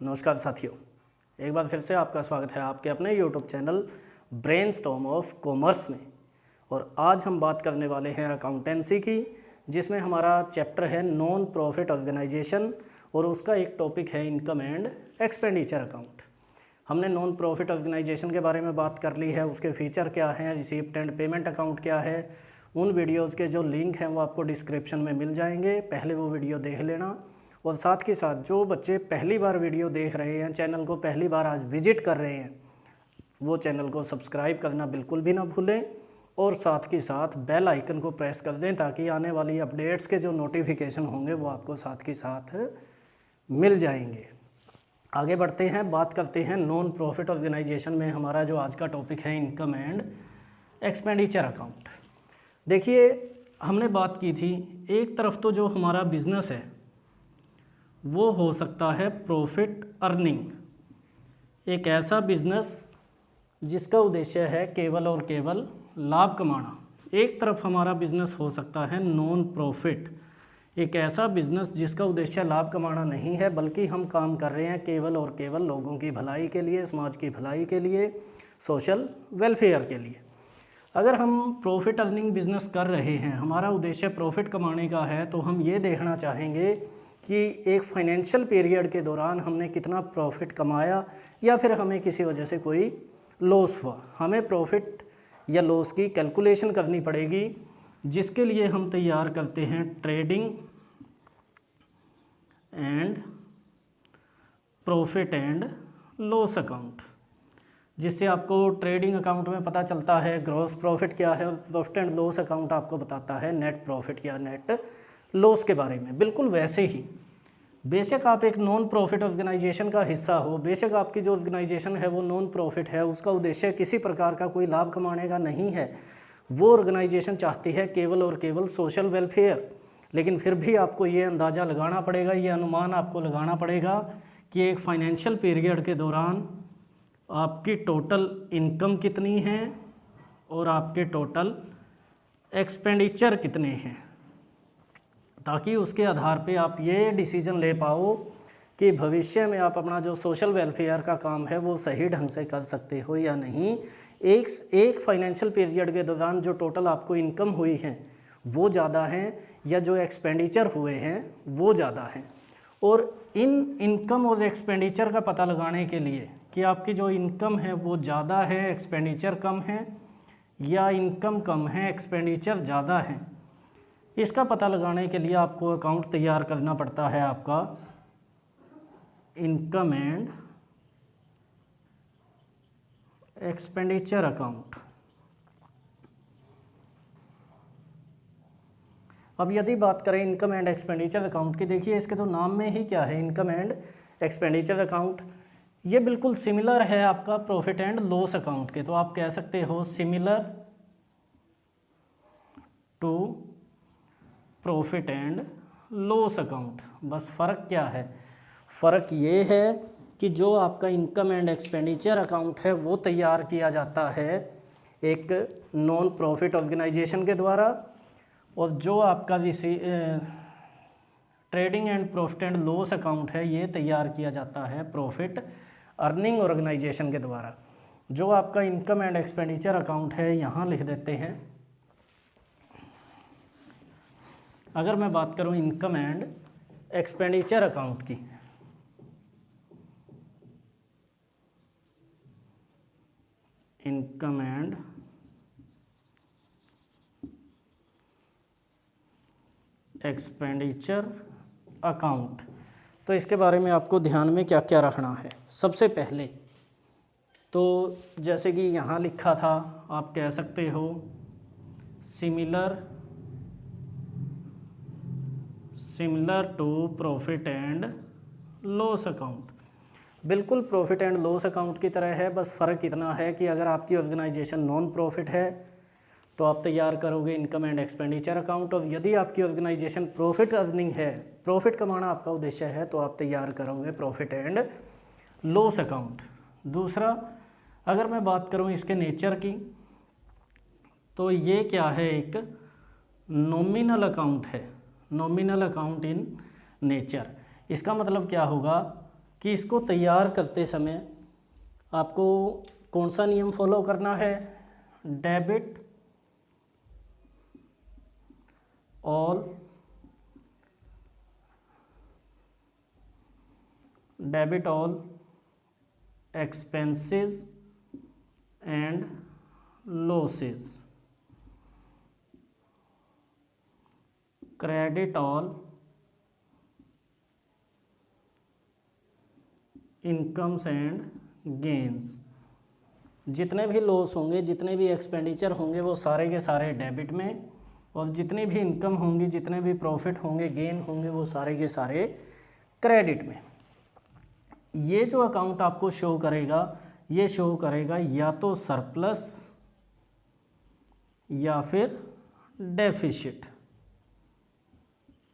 नमस्कार साथियों, एक बार फिर से आपका स्वागत है आपके अपने YouTube channel brainstorm of commerce में। और आज हम बात करने वाले हैं अकाउंटेंसी की, जिसमें हमारा चैप्टर है नॉन प्रॉफिट ऑर्गेनाइजेशन और उसका एक टॉपिक है इनकम एंड एक्सपेंडिचर अकाउंट। हमने नॉन प्रॉफिट ऑर्गेनाइजेशन के बारे में बात कर ली है, उसके फीचर क्या हैं, रिसीप्ट एंड पेमेंट अकाउंट क्या है। उन वीडियोज़ के जो लिंक हैं वो आपको डिस्क्रिप्शन में मिल जाएंगे, पहले वो वीडियो देख लेना। और साथ के साथ जो बच्चे पहली बार वीडियो देख रहे हैं, चैनल को पहली बार आज विजिट कर रहे हैं, वो चैनल को सब्सक्राइब करना बिल्कुल भी ना भूलें और साथ के साथ बेल आइकन को प्रेस कर दें ताकि आने वाली अपडेट्स के जो नोटिफिकेशन होंगे वो आपको साथ के साथ मिल जाएंगे। आगे बढ़ते हैं, बात करते हैं नॉन प्रॉफिट ऑर्गेनाइजेशन में हमारा जो आज का टॉपिक है इनकम एंड एक्सपेंडिचर अकाउंट। देखिए, हमने बात की थी एक तरफ तो जो हमारा बिजनेस है वो हो सकता है प्रॉफिट अर्निंग, एक ऐसा बिजनेस जिसका उद्देश्य है केवल और केवल लाभ कमाना। एक तरफ हमारा बिजनेस हो सकता है नॉन प्रॉफिट, एक ऐसा बिजनेस जिसका उद्देश्य लाभ कमाना नहीं है, बल्कि हम काम कर रहे हैं केवल और केवल लोगों की भलाई के लिए, समाज की भलाई के लिए, सोशल वेलफेयर के लिए। अगर हम प्रॉफिट अर्निंग बिजनेस कर रहे हैं, हमारा उद्देश्य प्रॉफिट कमाने का है, तो हम ये देखना चाहेंगे कि एक फाइनेंशियल पीरियड के दौरान हमने कितना प्रॉफिट कमाया या फिर हमें किसी वजह से कोई लॉस हुआ। हमें प्रॉफिट या लॉस की कैलकुलेशन करनी पड़ेगी, जिसके लिए हम तैयार करते हैं trading and profit and loss account, जिससे आपको ट्रेडिंग अकाउंट में पता चलता है ग्रॉस प्रॉफिट क्या है और प्रॉफिट एंड लॉस अकाउंट आपको बताता है नेट प्रॉफिट या नेट लॉस के बारे में। बिल्कुल वैसे ही बेशक आप एक नॉन प्रॉफिट ऑर्गेनाइजेशन का हिस्सा हो, बेशक आपकी जो ऑर्गेनाइजेशन है वो नॉन प्रॉफिट है, उसका उद्देश्य किसी प्रकार का कोई लाभ कमाने का नहीं है, वो ऑर्गेनाइजेशन चाहती है केवल और केवल सोशल वेलफेयर। लेकिन फिर भी आपको ये अंदाज़ा लगाना पड़ेगा, ये अनुमान आपको लगाना पड़ेगा कि एक फाइनेंशियल पीरियड के दौरान आपकी टोटल इनकम कितनी है और आपके टोटल एक्सपेंडिचर कितने हैं, ताकि उसके आधार पे आप ये डिसीजन ले पाओ कि भविष्य में आप अपना जो सोशल वेलफेयर का काम है वो सही ढंग से कर सकते हो या नहीं। एक फाइनेंशियल पीरियड के दौरान जो टोटल आपको इनकम हुई है वो ज़्यादा हैं या जो एक्सपेंडिचर हुए हैं वो ज़्यादा हैं। और इन इनकम और एक्सपेंडिचर का पता लगाने के लिए कि आपकी जो इनकम है वो ज़्यादा है, एक्सपेंडिचर कम है, या इनकम कम है, एक्सपेंडिचर ज़्यादा है, इसका पता लगाने के लिए आपको अकाउंट तैयार करना पड़ता है, आपका इनकम एंड एक्सपेंडिचर अकाउंट। अब यदि बात करें इनकम एंड एक्सपेंडिचर अकाउंट की, देखिए इसके तो नाम में ही क्या है, इनकम एंड एक्सपेंडिचर अकाउंट। ये बिल्कुल सिमिलर है आपका प्रॉफिट एंड लॉस अकाउंट के, तो आप कह सकते हो similar to profit and loss account. बस फ़र्क क्या है, फ़र्क ये है कि जो आपका इनकम एंड एक्सपेंडिचर अकाउंट है वो तैयार किया जाता है एक नॉन प्रॉफिट ऑर्गेनाइजेशन के द्वारा, और जो आपका trading and profit and loss account है ये तैयार किया जाता है प्रॉफिट अर्निंग ऑर्गेनाइजेशन के द्वारा। जो आपका इनकम एंड एक्सपेंडिचर अकाउंट है यहाँ लिख देते हैं। अगर मैं बात करूँ इनकम एंड एक्सपेंडिचर अकाउंट की, इनकम एंड एक्सपेंडिचर अकाउंट, तो इसके बारे में आपको ध्यान में क्या क्या रखना है। सबसे पहले तो जैसे कि यहाँ लिखा था, आप कह सकते हो similar to profit and loss account. बिल्कुल प्रॉफिट एंड लॉस अकाउंट की तरह है, बस फ़र्क इतना है कि अगर आपकी ऑर्गेनाइजेशन नॉन प्रॉफिट है तो आप तैयार करोगे इनकम एंड एक्सपेंडिचर अकाउंट, और यदि आपकी ऑर्गेनाइजेशन प्रॉफिट अर्निंग है, प्रॉफिट कमाना आपका उद्देश्य है, तो आप तैयार करोगे प्रॉफिट एंड लॉस अकाउंट। दूसरा, अगर मैं बात करूं इसके नेचर की, तो ये क्या है, एक नॉमिनल अकाउंट है, नॉमिनल अकाउंट इन नेचर। इसका मतलब क्या होगा कि इसको तैयार करते समय आपको कौन सा नियम फॉलो करना है। Debit all expenses and losses, credit all incomes and gains. जितने भी लॉस होंगे, जितने भी एक्सपेंडिचर होंगे, वो सारे के सारे डेबिट में, और जितनी भी इनकम होंगी, जितने भी प्रॉफिट होंगे, गेन होंगे, वो सारे के सारे क्रेडिट में। ये जो अकाउंट आपको शो करेगा, ये शो करेगा या तो सरप्लस या फिर डेफिसिट।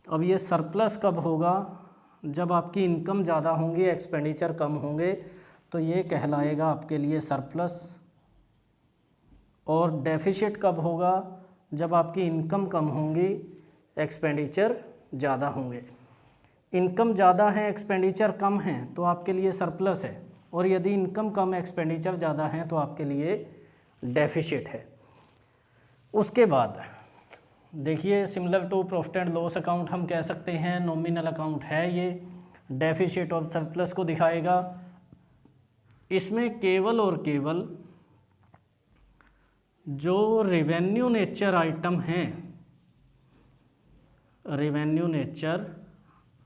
अब ये सरप्लस कब होगा? जब आपकी इनकम ज़्यादा होंगी, एक्सपेंडिचर कम होंगे, तो ये कहलाएगा आपके लिए सरप्लस। और डेफिसिट कब होगा? जब आपकी इनकम कम होंगी, एक्सपेंडिचर ज़्यादा होंगे। इनकम ज़्यादा है, एक्सपेंडिचर कम है, तो आपके लिए सरप्लस है। और यदि इनकम कम, एक्सपेंडिचर ज़्यादा है, तो आपके लिए डेफिसिट है। उसके बाद देखिए, similar to profit and loss account हम कह सकते हैं नॉमिनल अकाउंट है ये, डेफिसिट और सरप्लस को दिखाएगा। इसमें केवल और केवल जो रेवेन्यू नेचर आइटम हैं, रेवेन्यू नेचर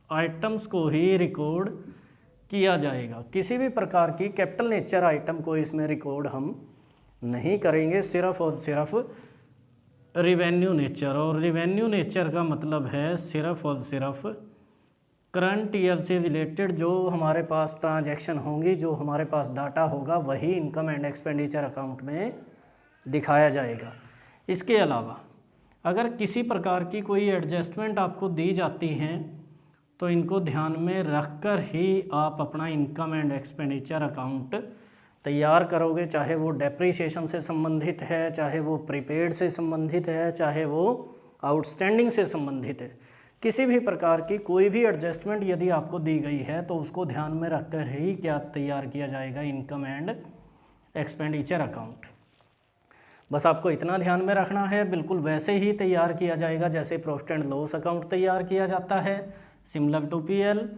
आइटम्स को ही रिकॉर्ड किया जाएगा। किसी भी प्रकार की कैपिटल नेचर आइटम को इसमें रिकॉर्ड हम नहीं करेंगे, सिर्फ और सिर्फ रेवेन्यू नेचर। और रेवेन्यू नेचर का मतलब है सिर्फ और सिर्फ करंट ईयर से रिलेटेड जो हमारे पास ट्रांजैक्शन होंगी, जो हमारे पास डाटा होगा, वही इनकम एंड एक्सपेंडिचर अकाउंट में दिखाया जाएगा। इसके अलावा अगर किसी प्रकार की कोई एडजस्टमेंट आपको दी जाती हैं, तो इनको ध्यान में रखकर ही आप अपना इनकम एंड एक्सपेंडिचर अकाउंट तैयार करोगे। चाहे वो डेप्रीशिएशन से संबंधित है, चाहे वो प्रीपेड से संबंधित है, चाहे वो आउटस्टैंडिंग से संबंधित है। किसी भी प्रकार की कोई भी एडजस्टमेंट यदि आपको दी गई है, तो उसको ध्यान में रखकर ही क्या तैयार किया जाएगा, इनकम एंड एक्सपेंडिचर अकाउंट। बस आपको इतना ध्यान में रखना है, बिल्कुल वैसे ही तैयार किया जाएगा जैसे प्रॉफिट एंड लॉस अकाउंट तैयार किया जाता है, सिमिलर टू पीएल।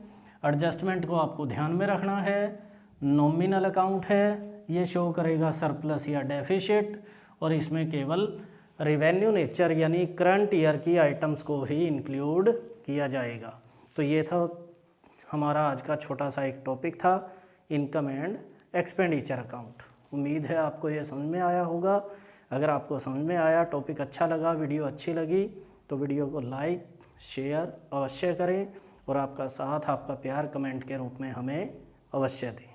एडजस्टमेंट को आपको ध्यान में रखना है। नॉमिनल अकाउंट है, ये शो करेगा सरप्लस या डेफिसिट, और इसमें केवल रेवेन्यू नेचर यानी करंट ईयर की आइटम्स को ही इंक्लूड किया जाएगा। तो ये था हमारा आज का छोटा सा एक टॉपिक था, इनकम एंड एक्सपेंडिचर अकाउंट। उम्मीद है आपको ये समझ में आया होगा। अगर आपको समझ में आया, टॉपिक अच्छा लगा, वीडियो अच्छी लगी, तो वीडियो को लाइक शेयर अवश्य करें, और आपका साथ, आपका प्यार कमेंट के रूप में हमें अवश्य दें।